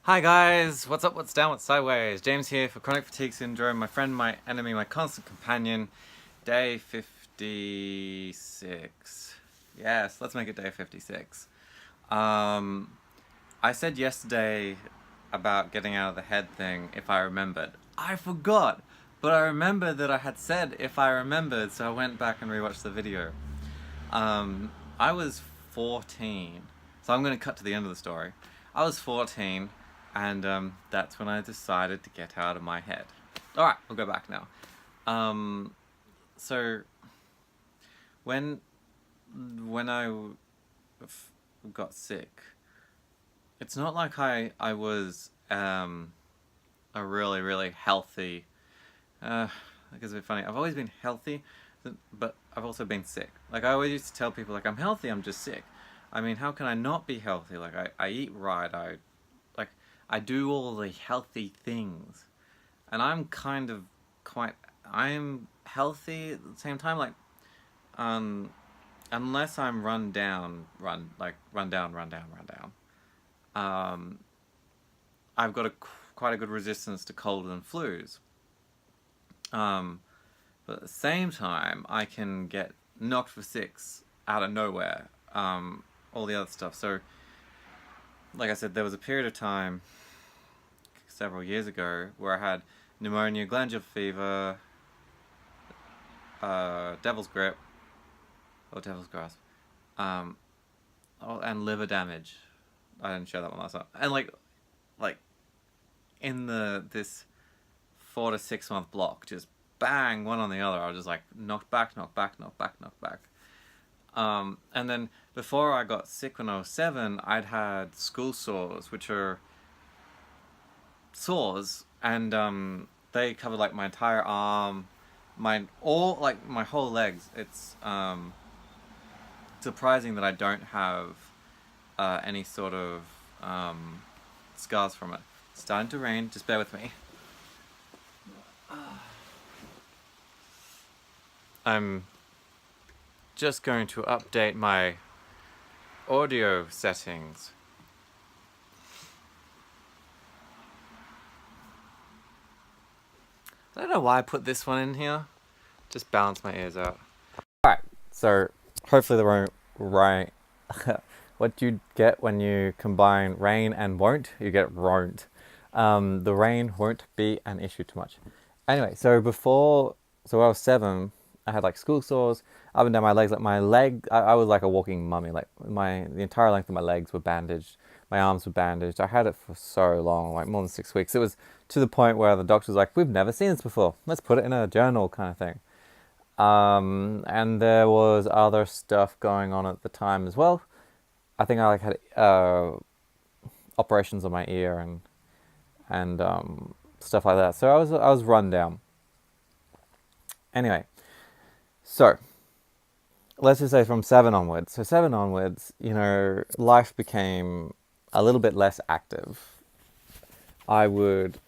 Hi guys, what's up, what's down, what's sideways? James here for Chronic Fatigue Syndrome, my friend, my enemy, my constant companion, day 56. Yes, let's make it day 56. I said yesterday about getting out of the head thing, if I remembered. I forgot, but I remembered that I had said if I remembered, so I went back and rewatched the video. I was 14, so I'm going to cut to the end of the story. I was 14, and that's when I decided to get out of my head. Alright, we'll go back now. So, when got sick, it's not like I was a really, really healthy, I guess it's a bit funny. I've always been healthy, but I've also been sick. Like, I always used to tell people, like, I'm healthy, I'm just sick. I mean, how can I not be healthy? Like, I eat right, I do all the healthy things. And I'm kind of I'm healthy at the same time, like, unless I'm run down, um, I've got quite a good resistance to colds and flus. But at the same time, I can get knocked for six out of nowhere. All the other stuff. So, like I said, there was a period of time several years ago where I had pneumonia, glandular fever, devil's grip, or devil's grasp, and liver damage. I didn't show that one last time. And like in this 4 to 6 month block, just bang, one on the other. I was just like knocked back. And then before I got sick when I was 7, I'd had school sores, which are sores, and they covered like my entire arm, my whole legs. It's surprising that I don't have any sort of scars from it. It's starting to rain, just bear with me. I'm just going to update my audio settings. I don't know why I put this one in here. Just balance my ears out. Alright, so hopefully the rain what you get when you combine rain and won't, you get won't. The rain won't be an issue too much. Anyway, so when I was 7, I had like school sores up and down my legs. Like my leg, I was like a walking mummy. Like the entire length of my legs were bandaged. My arms were bandaged. I had it for so long, like more than 6 weeks. It was to the point where the doctor was like, "We've never seen this before. Let's put it in a journal," kind of thing. And there was other stuff going on at the time as well. I think I like had operations on my ear and stuff like that. So I was run down. Anyway, so let's just say from 7 onwards. So 7 onwards, life became a little bit less active. I would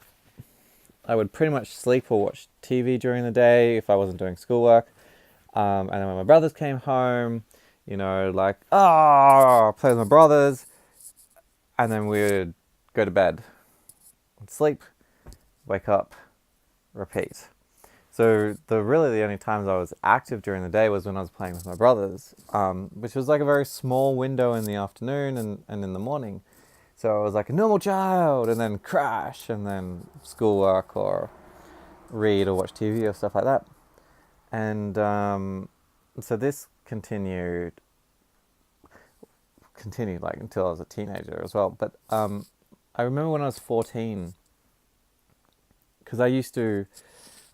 pretty much sleep or watch TV during the day if I wasn't doing schoolwork. And then when my brothers came home, play with my brothers, and then we would go to bed, sleep, wake up, repeat. So the only times I was active during the day was when I was playing with my brothers, which was like a very small window in the afternoon and in the morning. So I was like a normal child, and then crash, and then schoolwork or read or watch TV or stuff like that. And so this continued like until I was a teenager as well. But I remember when I was 14, because I used to,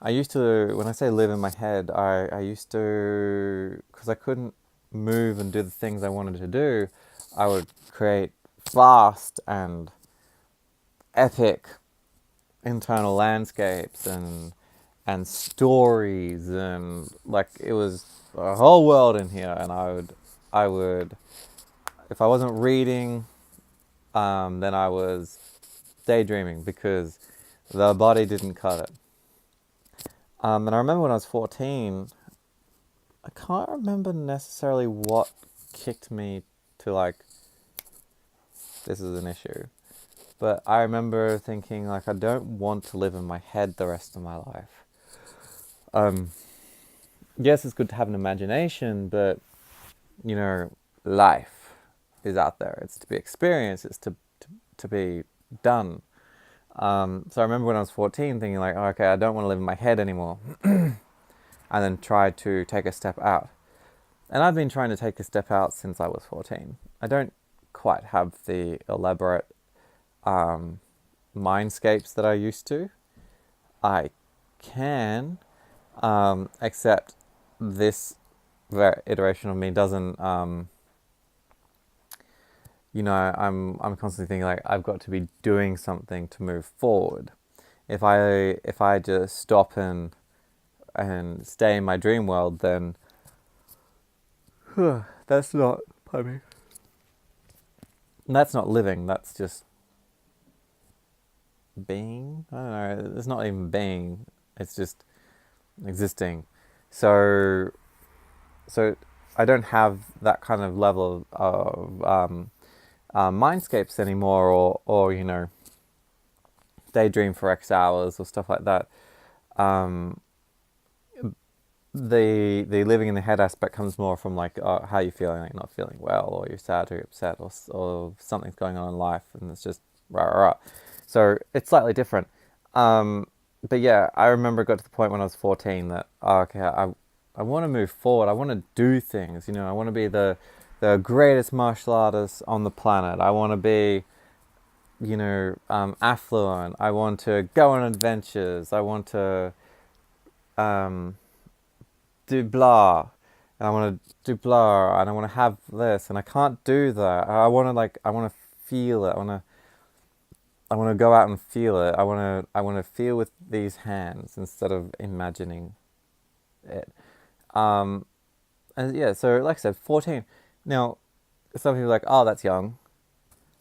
when I say live in my head, I used to, because I couldn't move and do the things I wanted to do, I would create vast and epic internal landscapes and stories, and like it was a whole world in here. And I would if I wasn't reading, then I was daydreaming because the body didn't cut it. And I remember when I was 14, I can't remember necessarily what kicked me to like, this is an issue. But I remember thinking, like, I don't want to live in my head the rest of my life. Yes, it's good to have an imagination, but, you know, life is out there. It's to be experienced. It's to be done. So I remember when I was 14 thinking like, oh, okay, I don't want to live in my head anymore. And then try to take a step out. And I've been trying to take a step out since I was 14. I don't quite have the elaborate mindscapes that I used to. I can, except this iteration of me doesn't, I'm constantly thinking like I've got to be doing something to move forward. If I just stop and stay in my dream world, then that's not, pardon me, that's not living. That's just being. I don't know. It's not even being. It's just existing. So I don't have that kind of level of mindscapes anymore, or daydream for X hours or stuff like that. The living in the head aspect comes more from like how you're feeling, like not feeling well, or you're sad, or you're upset, or something's going on in life, and it's just rah rah rah. So it's slightly different. But yeah, I remember it got to the point when I was 14 that okay, I want to move forward. I want to do things. I want to be the greatest martial artist on the planet. I want to be affluent. I want to go on adventures. I want to do blah, and I want to do blah, and I want to have this, and I can't do that. I want to feel it. I want to go out and feel it. I want to feel with these hands instead of imagining it. And yeah, so like I said, 14. Now, some people are like, oh, that's young,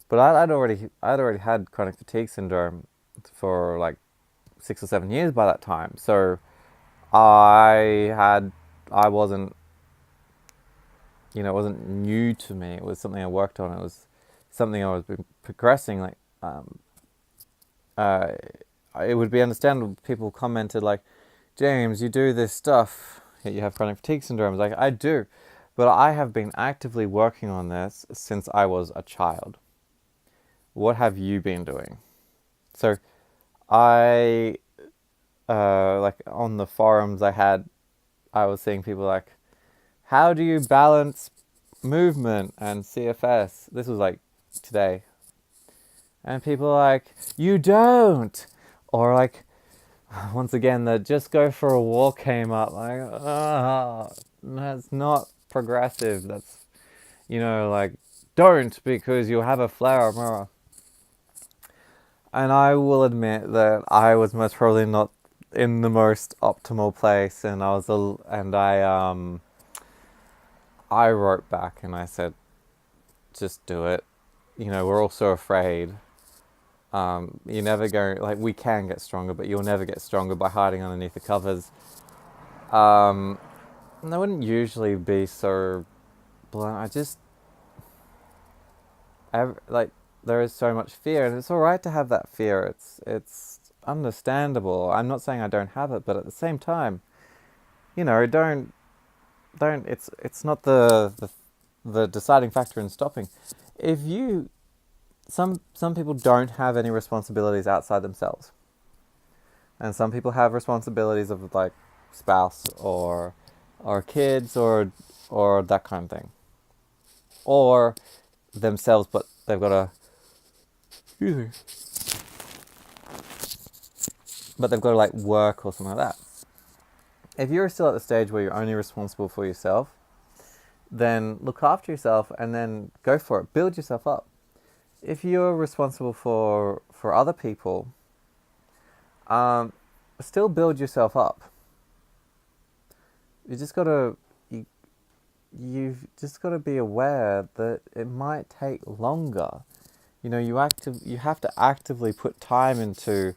but I'd already had chronic fatigue syndrome for like 6 or 7 years by that time. So I wasn't, it wasn't new to me. It was something I worked on. It was something I was progressing. Like, it would be understandable. People commented like, James, you do this stuff, yet you have chronic fatigue syndrome. I was like, I do, but I have been actively working on this since I was a child. What have you been doing? So I, like on the forums I was seeing people like, how do you balance movement and CFS? This was like today. And people are like, you don't. Or like, once again, the just go for a walk came up. Like, that's not progressive. That's, like, don't, because you'll have a flare-up. And I will admit that I was most probably not in the most optimal place, and I wrote back and I said, just do it. We're all so afraid. You never go, like, we can get stronger, but you'll never get stronger by hiding underneath the covers. And I wouldn't usually be so blunt. There is so much fear, and it's all right to have that fear. It's understandable. I'm not saying I don't have it, but at the same time, don't. It's not the deciding factor in stopping. If you some people don't have any responsibilities outside themselves, and some people have responsibilities of like spouse or kids or that kind of thing, or themselves, but they've got a excuse me, but they've got to like work or something like that. If you're still at the stage where you're only responsible for yourself, then look after yourself and then go for it. Build yourself up. If you're responsible for other people, still build yourself up. You've just got to be aware that it might take longer. You have to actively put time into,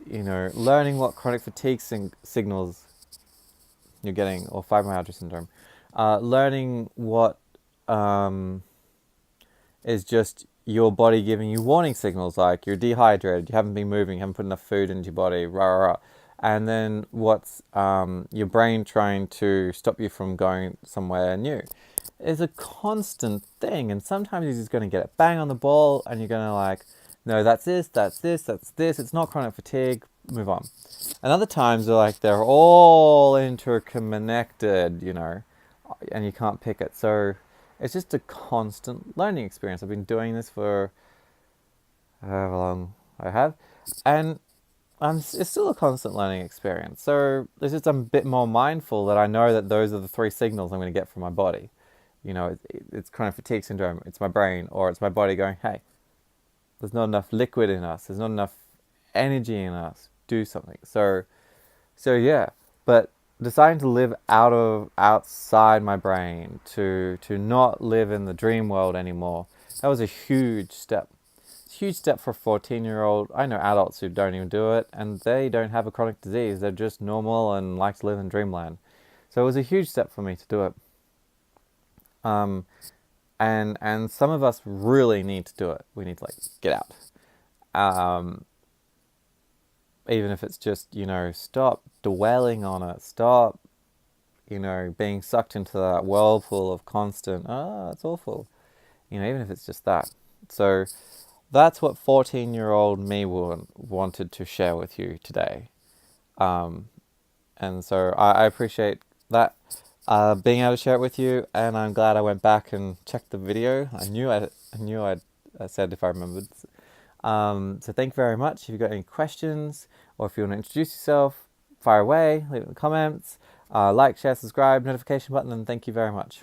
learning what chronic fatigue signals you're getting, or fibromyalgia syndrome. Learning what is just your body giving you warning signals like you're dehydrated, you haven't been moving, you haven't put enough food into your body, rah, rah, rah. And then what's your brain trying to stop you from going somewhere new. It's a constant thing, and sometimes you're just going to get it bang on the ball, and you're going to like, no, that's this, that's this, that's this. It's not chronic fatigue. Move on. And other times they're all interconnected, and you can't pick it. So it's just a constant learning experience. I've been doing this for however long I have, and it's still a constant learning experience. So it's just I'm a bit more mindful that I know that those are the three signals I'm going to get from my body. It's chronic fatigue syndrome. It's my brain, or it's my body going, hey, there's not enough liquid in us. There's not enough energy in us. Do something. So yeah, but deciding to live outside my brain, to not live in the dream world anymore, that was a huge step. It's a huge step for a 14-year-old. I know adults who don't even do it, and they don't have a chronic disease. They're just normal and like to live in dreamland. So it was a huge step for me to do it. And some of us really need to do it. We need to get out. Even if it's just, stop dwelling on it. Stop, being sucked into that whirlpool of constant, it's awful. Even if it's just that. So that's what 14-year-old me wanted to share with you today. And so I appreciate that, being able to share it with you, and I'm glad I went back and checked the video. I knew I said if I remembered. So thank you very much. If you've got any questions, or if you want to introduce yourself, fire away, leave it in the comments. Like, share, subscribe, notification button, and thank you very much.